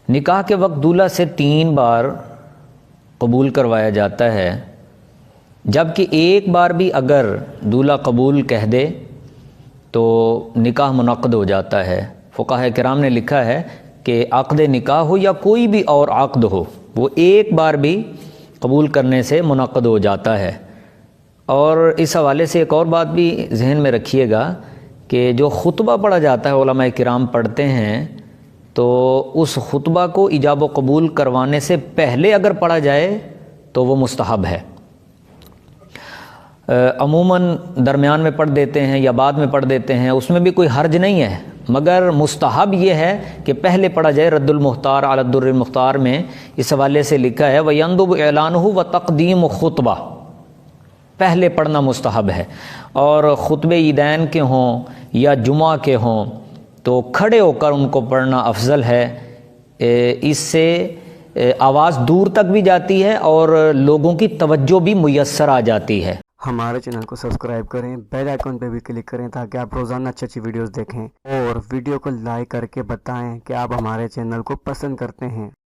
نکاح کے وقت دولہا سے 3 بار قبول کروایا جاتا ہے، جبکہ ایک بار بھی اگر دولہا قبول کہہ دے تو نکاح منعقد ہو جاتا ہے۔ فقہاء کرام نے لکھا ہے کہ عقد نکاح ہو یا کوئی بھی اور عقد ہو، وہ ایک بار بھی قبول کرنے سے منعقد ہو جاتا ہے۔ اور اس حوالے سے ایک اور بات بھی ذہن میں رکھیے گا کہ جو خطبہ پڑھا جاتا ہے، علماء کرام پڑھتے ہیں، تو اس خطبہ کو ایجاب و قبول کروانے سے پہلے اگر پڑھا جائے تو وہ مستحب ہے۔ عموماً درمیان میں پڑھ دیتے ہیں یا بعد میں پڑھ دیتے ہیں، اس میں بھی کوئی حرج نہیں ہے، مگر مستحب یہ ہے کہ پہلے پڑھا جائے۔ رد المختار علی الدر المختار میں اس حوالے سے لکھا ہے وَيَنْدُبُ إِعْلَانُهُ وَتَقْدِيمُ خُطبہ، پہلے پڑھنا مستحب ہے۔ اور خطبے عیدین کے ہوں یا جمعہ کے ہوں تو کھڑے ہو کر ان کو پڑھنا افضل ہے، اس سے آواز دور تک بھی جاتی ہے اور لوگوں کی توجہ بھی میسر آ جاتی ہے۔ ہمارے چینل کو سبسکرائب کریں، بیل آئیکن پہ بھی کلک کریں تاکہ آپ روزانہ اچھی ویڈیوز دیکھیں، اور ویڈیو کو لائک کر کے بتائیں کہ آپ ہمارے چینل کو پسند کرتے ہیں۔